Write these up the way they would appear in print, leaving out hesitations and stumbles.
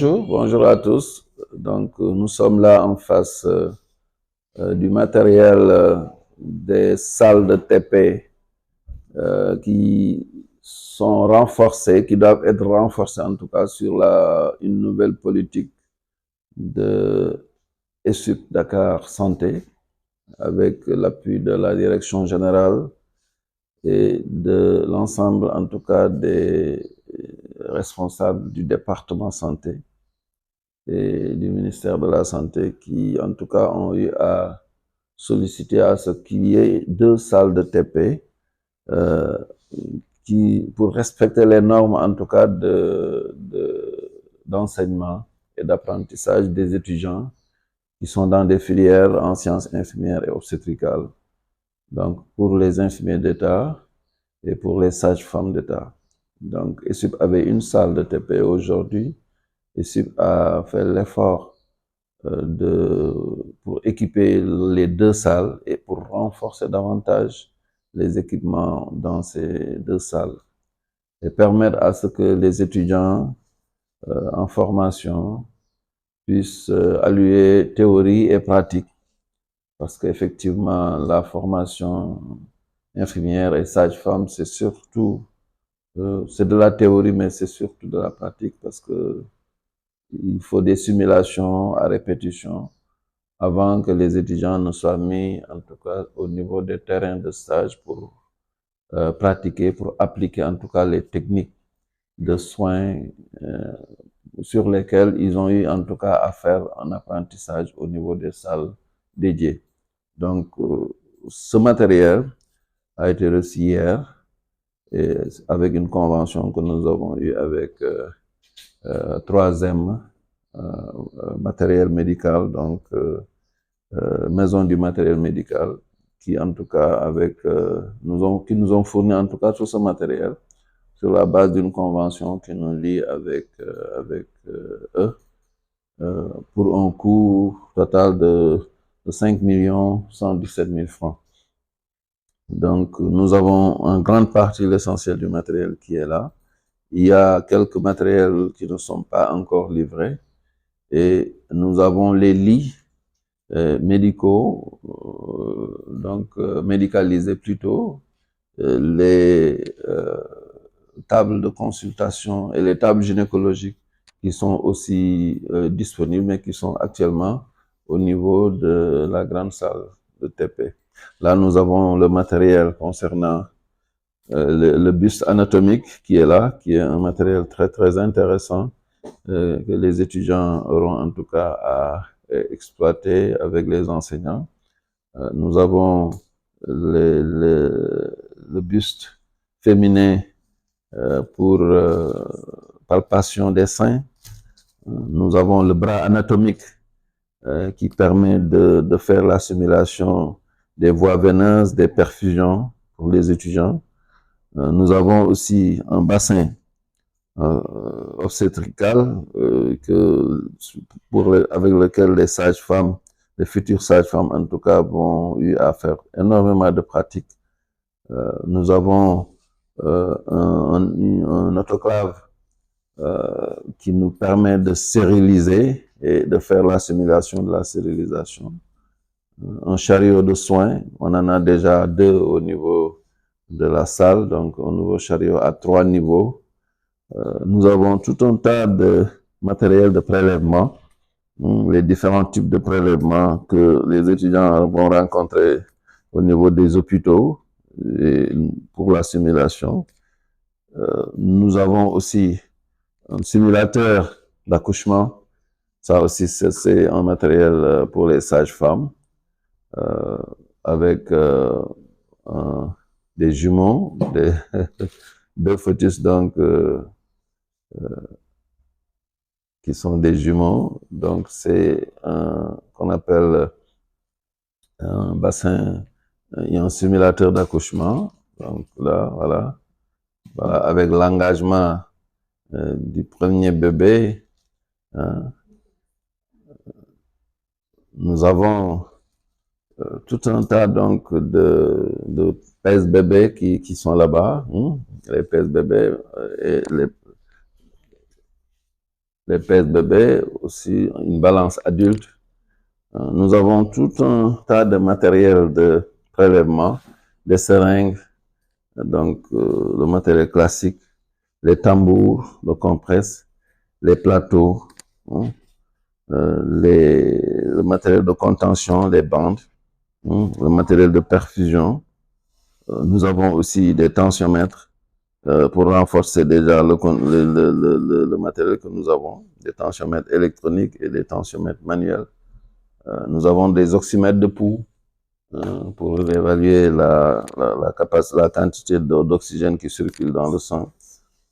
bonjour à tous. Donc, nous sommes là en face du matériel des salles de TP qui sont renforcées, qui doivent être renforcées en tout cas sur une nouvelle politique de ESUP Dakar Santé avec l'appui de la direction générale et de l'ensemble en tout cas des responsables du département santé et du ministère de la Santé qui, en tout cas, ont eu à solliciter à ce qu'il y ait 2 salles de TP euh, pour respecter les normes, en tout cas, d'enseignement et d'apprentissage des étudiants qui sont dans des filières en sciences infirmières et obstétricales. Donc, pour les infirmiers d'État et pour les sages-femmes d'État. Donc, ESUP avait une salle de TP aujourd'hui. ESUP a fait l'effort pour équiper les 2 salles et pour renforcer davantage les équipements dans ces 2 salles et permettre à ce que les étudiants en formation puissent allier théorie et pratique. Parce qu'effectivement, la formation infirmière et sage-femme, c'est surtout, c'est de la théorie, mais c'est surtout de la pratique parce que il faut des simulations à répétition avant que les étudiants ne soient mis, en tout cas, au niveau des terrains de stage pour pratiquer, pour appliquer, en tout cas, les techniques de soins sur lesquelles ils ont eu, en tout cas, à faire un apprentissage au niveau des salles dédiées. Donc, ce matériel a été reçu hier et avec une convention que nous avons eue avec 3M, matériel médical, donc maison du matériel médical, qui en tout cas qui nous ont fourni en tout cas tout ce matériel sur la base d'une convention qui nous lie avec eux pour un coût total de 5 117 000 francs. Donc nous avons en grande partie l'essentiel du matériel qui est là. Il y a quelques matériels qui ne sont pas encore livrés et nous avons les lits médicaux, donc médicalisés plutôt, les tables de consultation et les tables gynécologiques qui sont aussi disponibles, mais qui sont actuellement au niveau de la grande salle de TP. Là, nous avons le matériel concernant le buste anatomique qui est là, qui est un matériel très, très intéressant que les étudiants auront en tout cas à exploiter avec les enseignants. Nous avons le buste féminin pour palpation des seins. Nous avons le bras anatomique qui permet de faire la simulation des voies veineuses, des perfusions pour les étudiants. Nous avons aussi un bassin obstétrical avec lequel les sages-femmes, les futures sages-femmes en tout cas, vont eu à faire énormément de pratiques. Nous avons un autoclave qui nous permet de stériliser et de faire la simulation de la stérilisation. Un chariot de soins, on en a déjà 2 au niveau de la salle, donc un nouveau chariot à 3 niveaux. Nous avons tout un tas de matériel de prélèvement, les différents types de prélèvements que les étudiants vont rencontrer au niveau des hôpitaux pour la simulation. Nous avons aussi un simulateur d'accouchement. Ça aussi, c'est un matériel pour les sages-femmes avec des jumeaux, deux fœtus donc qui sont des jumeaux. Donc c'est qu'on appelle un bassin, il y a un simulateur d'accouchement. Donc là, voilà, avec l'engagement du premier bébé. Hein. Nous avons tout un tas donc de pèse-bébés qui sont là-bas. Les pèse-bébés et les pèse-bébés, aussi une balance adulte. Nous avons tout un tas de matériel de prélèvement, des seringues, donc le matériel classique, les tambours, le compresse, les plateaux, hein, le matériel de contention, les bandes, hein, le matériel de perfusion. Nous avons aussi des tensiomètres pour renforcer déjà le matériel que nous avons, des tensiomètres électroniques et des tensiomètres manuels. Nous avons des oxymètres de pouls pour évaluer la quantité d'oxygène qui circule dans le sang.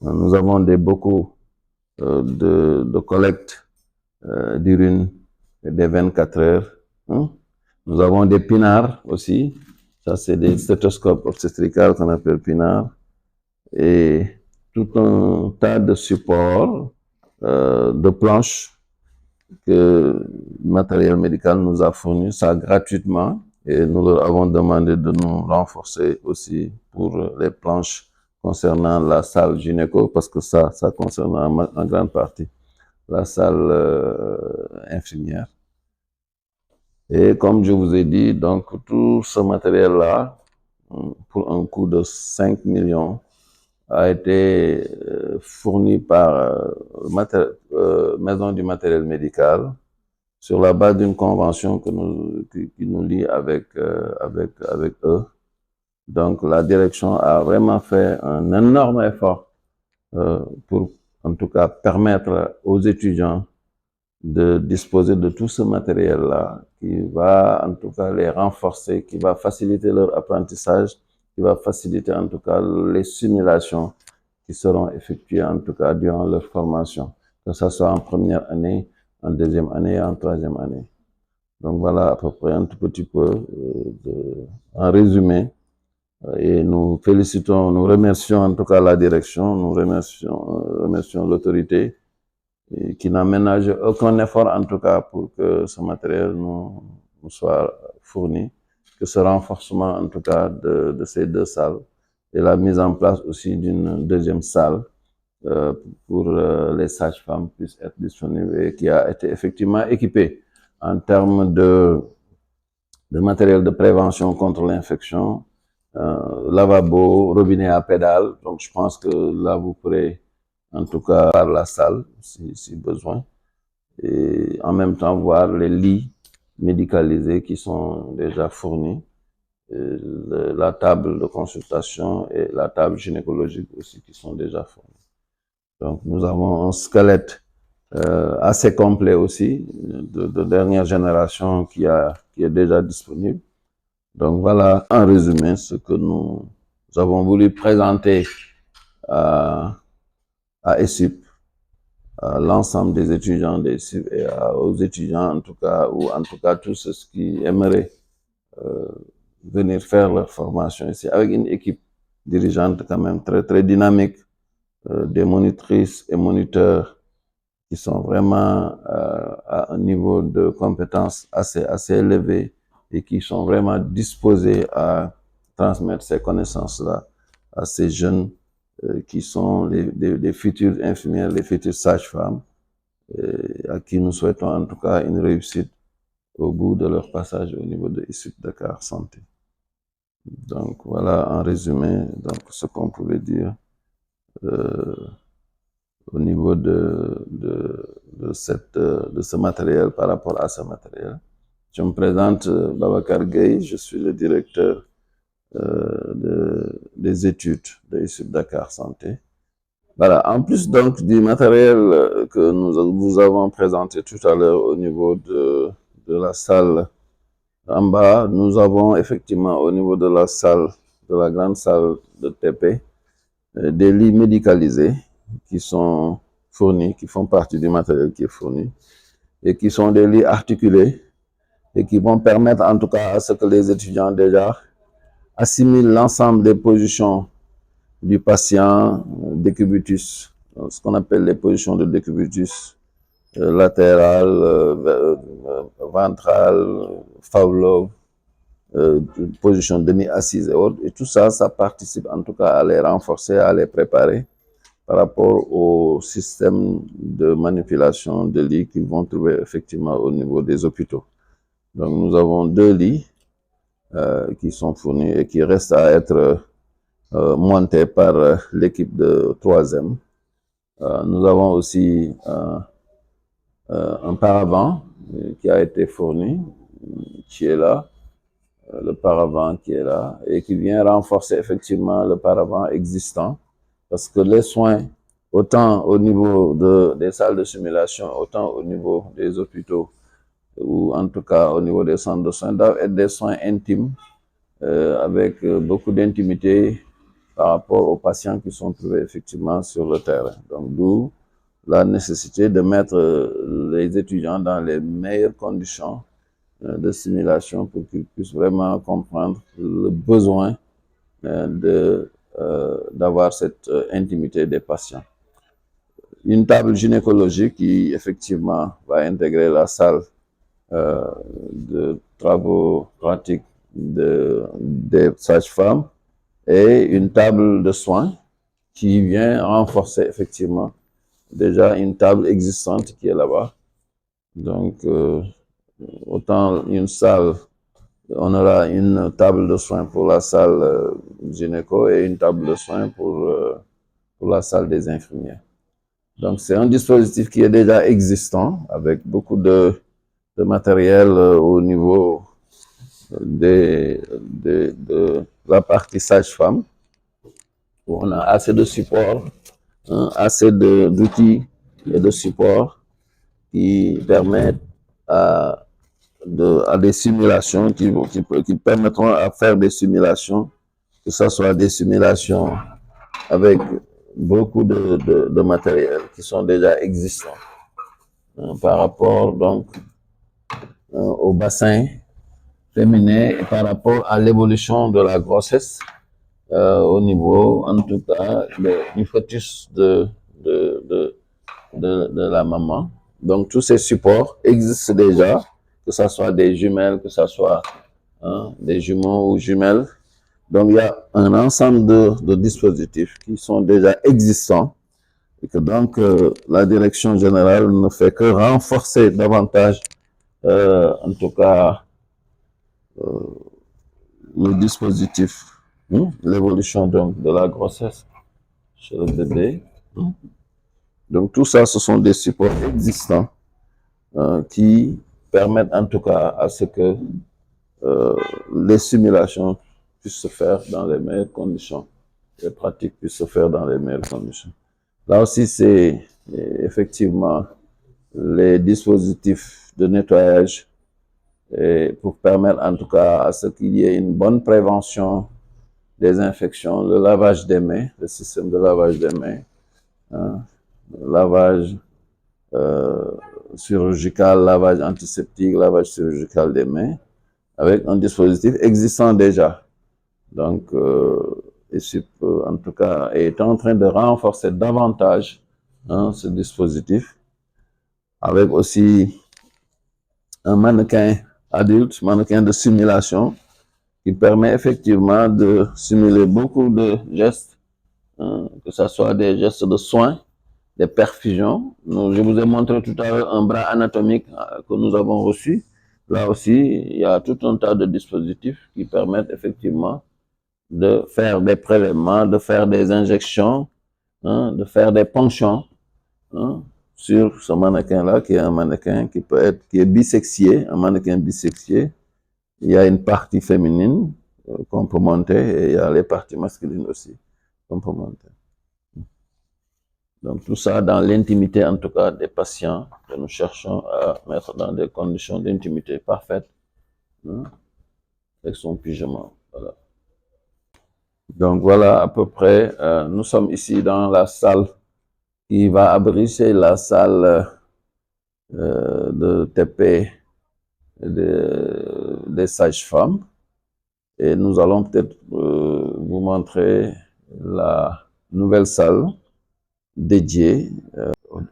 Nous avons des bocaux de collecte d'urine des 24 heures. Hein. Nous avons des pinards aussi. Ça, c'est des stéthoscopes obstétricales qu'on appelle pinards. Et tout un tas de supports, de planches que le matériel médical nous a fourni, ça gratuitement. Et nous leur avons demandé de nous renforcer aussi pour les planches concernant la salle gynéco, parce que ça concerne en grande partie la salle infirmière. Et comme je vous ai dit, donc tout ce matériel-là, pour un coût de 5 millions, a été fourni par Maison du matériel médical sur la base d'une convention qui nous lie avec eux. Donc la direction a vraiment fait un énorme effort pour en tout cas permettre aux étudiants de disposer de tout ce matériel-là qui va en tout cas les renforcer, qui va faciliter leur apprentissage, qui va faciliter en tout cas les simulations qui seront effectuées en tout cas durant leur formation, que ce soit en première année, en deuxième année et en troisième année. Donc voilà à peu près un tout petit peu en résumé. Et nous félicitons, nous remercions en tout cas la direction, nous remercions l'autorité qui n'a ménagé aucun effort en tout cas pour que ce matériel nous soit fourni, que ce renforcement en tout cas de ces deux salles et la mise en place aussi d'une deuxième salle pour les sages-femmes puissent être disponibles et qui a été effectivement équipée en termes de matériel de prévention contre l'infection, lavabo, robinet à pédale. Donc je pense que là vous pourrez en tout cas par la salle si besoin, et en même temps voir les lits médicalisés qui sont déjà fournis, la table de consultation et la table gynécologique aussi qui sont déjà fournis. Donc nous avons un squelette assez complet aussi, de dernière génération qui est déjà disponible. Donc voilà en résumé ce que nous avons voulu présenter à ESUP, à l'ensemble des étudiants d'ESUP et aux étudiants en tout cas, ou en tout cas tous ceux qui aimeraient venir faire leur formation ici, avec une équipe dirigeante quand même très, très dynamique, des monitrices et moniteurs qui sont vraiment à un niveau de compétence assez élevé et qui sont vraiment disposés à transmettre ces connaissances-là à ces jeunes qui sont les futures infirmières, les futures sages-femmes, à qui nous souhaitons en tout cas une réussite au bout de leur passage au niveau de ISUP Dakar Santé. Donc voilà en résumé donc, ce qu'on pouvait dire au niveau de ce matériel par rapport à ce matériel. Je me présente Babacar Gueye, je suis le directeur des études de ISUP Dakar Santé. Voilà, en plus donc du matériel que nous vous avons présenté tout à l'heure au niveau de la salle en bas, nous avons effectivement au niveau de la salle, de la grande salle de TP, des lits médicalisés qui sont fournis, qui font partie du matériel qui est fourni, et qui sont des lits articulés et qui vont permettre en tout cas à ce que les étudiants déjà assimilent l'ensemble des positions du patient, décubitus, ce qu'on appelle les positions de décubitus, latérale, ventrale, Pavlov, position demi-assise et autres. Et tout ça, ça participe en tout cas à les renforcer, à les préparer par rapport au système de manipulation de lits qu'ils vont trouver effectivement au niveau des hôpitaux. Donc nous avons 2 lits qui sont fournis et qui restent à être montés par l'équipe de 3e. Nous avons aussi un paravent qui a été fourni, qui est là, le paravent qui est là, et qui vient renforcer effectivement le paravent existant, parce que les soins, autant au niveau des salles de simulation, autant au niveau des hôpitaux, ou en tout cas au niveau des centres de soins, doivent être des soins intimes, avec beaucoup d'intimité par rapport aux patients qui sont trouvés effectivement sur le terrain. Donc d'où la nécessité de mettre les étudiants dans les meilleures conditions de simulation pour qu'ils puissent vraiment comprendre le besoin d'avoir cette intimité des patients. Une table gynécologique qui effectivement va intégrer la salle de travaux pratiques des sages-femmes et une table de soins qui vient renforcer effectivement déjà une table existante qui est là-bas. Donc, autant une salle, on aura une table de soins pour la salle gynéco et une table de soins pour la salle des infirmiers. Donc, c'est un dispositif qui est déjà existant avec beaucoup de matériel au niveau de la partie sage-femme, où on a assez de support, assez d'outils et de support qui permettent à des simulations, qui permettront à faire des simulations, que ce soit des simulations avec beaucoup de matériel qui sont déjà existants par rapport donc au bassin féminin et par rapport à l'évolution de la grossesse au niveau, en tout cas, du fœtus de la maman. Donc, tous ces supports existent déjà, que ce soit des jumelles, que ce soit des jumeaux ou jumelles. Donc, il y a un ensemble de dispositifs qui sont déjà existants et que donc la direction générale ne fait que renforcer davantage, en tout cas, le dispositif, l'évolution donc de la grossesse chez le bébé. Donc tout ça, ce sont des supports existants qui permettent en tout cas à ce que les simulations puissent se faire dans les meilleures conditions, les pratiques puissent se faire dans les meilleures conditions. Là aussi, c'est effectivement les dispositifs de nettoyage et pour permettre en tout cas à ce qu'il y ait une bonne prévention des infections, le lavage des mains, le système de lavage des mains, le lavage chirurgical, lavage antiseptique, lavage chirurgical des mains, avec un dispositif existant déjà. Donc, ESUP, en tout cas, est en train de renforcer davantage ce dispositif, avec aussi un mannequin adulte, mannequin de simulation, qui permet effectivement de simuler beaucoup de gestes, que ce soit des gestes de soins, des perfusions. Je vous ai montré tout à l'heure un bras anatomique que nous avons reçu. Là aussi, il y a tout un tas de dispositifs qui permettent effectivement de faire des prélèvements, de faire des injections, de faire des ponctions sur ce mannequin-là, qui est un mannequin qui est bisexié, un mannequin bisexié. Il y a une partie féminine qu'on peut monter et il y a les parties masculines aussi qu'on peut monter. Donc tout ça dans l'intimité en tout cas des patients que nous cherchons à mettre dans des conditions d'intimité parfaites avec son pyjama. Voilà. Donc voilà à peu près, nous sommes ici dans la salle qui va abriter la salle de TP des sages-femmes. Et nous allons peut-être vous montrer la nouvelle salle dédiée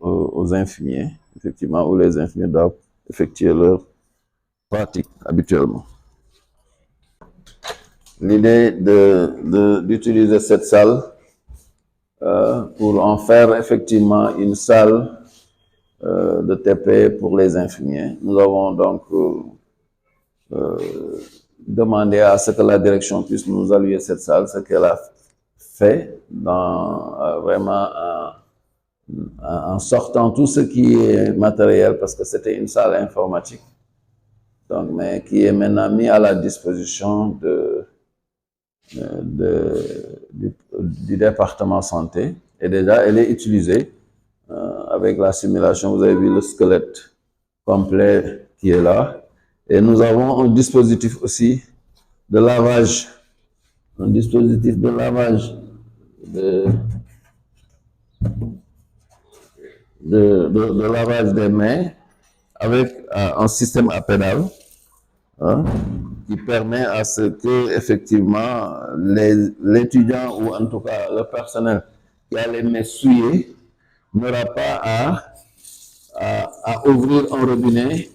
aux infirmiers, effectivement, où les infirmiers doivent effectuer leur pratique habituellement. L'idée d'utiliser cette salle pour en faire effectivement une salle de TP pour les infirmiers. Nous avons donc demandé à ce que la direction puisse nous allouer cette salle, ce qu'elle a fait dans vraiment en sortant tout ce qui est matériel, parce que c'était une salle informatique, donc, mais qui est maintenant mis à la disposition du département santé. Et déjà, elle est utilisée avec la simulation. Vous avez vu le squelette complet qui est là. Et nous avons un dispositif aussi de lavage, un dispositif de lavage de, de lavage des mains avec un système à pédale, hein, qui permet à ce que effectivement l'étudiant ou en tout cas le personnel qui a les mains souillées n'aura pas à ouvrir un robinet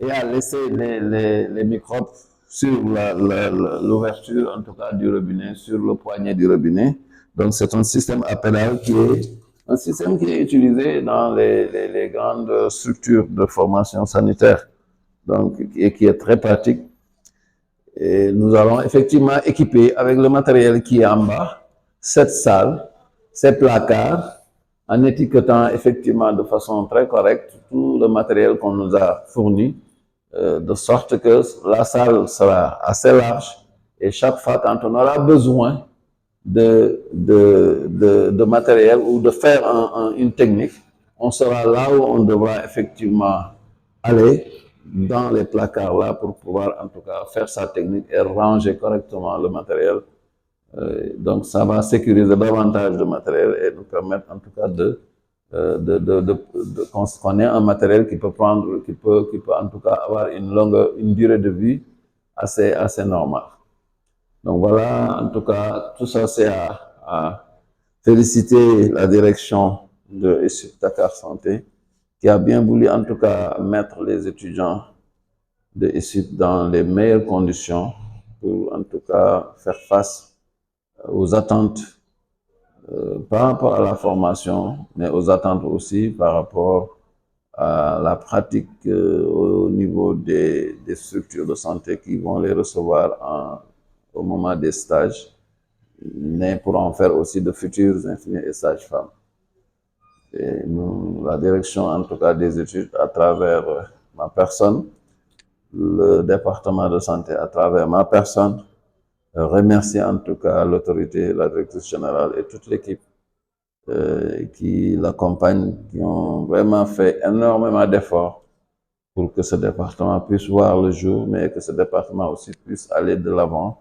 et à laisser les microbes sur l'ouverture, en tout cas du robinet, sur le poignet du robinet. Donc c'est un système à pédale qui est un système qui est utilisé dans les grandes structures de formation sanitaire, donc, et qui est très pratique. Et nous allons effectivement équiper avec le matériel qui est en bas cette salle, ces placards, en étiquetant effectivement de façon très correcte tout le matériel qu'on nous a fourni, de sorte que la salle sera assez large et chaque fois quand on aura besoin de matériel ou de faire une technique, on sera là où on devra effectivement aller dans les placards là pour pouvoir en tout cas faire sa technique et ranger correctement le matériel. Donc ça va sécuriser davantage de matériel et nous permettre en tout cas qu'on ait un matériel qui peut prendre, qui peut en tout cas avoir une durée de vie assez normale. Donc voilà, en tout cas, tout ça c'est à féliciter la direction de Dakar Santé qui a bien voulu en tout cas mettre les étudiants de ESUP dans les meilleures conditions pour en tout cas faire face aux attentes par rapport à la formation, mais aux attentes aussi par rapport à la pratique au niveau des structures de santé qui vont les recevoir au moment des stages, mais pour en faire aussi de futurs infirmiers et sages-femmes. Et nous, la direction en tout cas des études à travers ma personne, le département de santé à travers ma personne, remercie en tout cas l'autorité, la directrice générale et toute l'équipe qui l'accompagnent, qui ont vraiment fait énormément d'efforts pour que ce département puisse voir le jour, mais que ce département aussi puisse aller de l'avant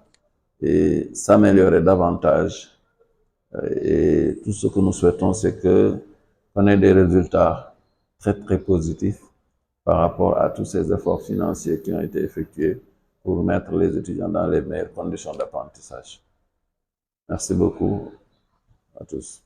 et s'améliorer davantage. Et tout ce que nous souhaitons, c'est qu'on ait des résultats très, très positifs par rapport à tous ces efforts financiers qui ont été effectués pour mettre les étudiants dans les meilleures conditions d'apprentissage. Merci beaucoup à tous.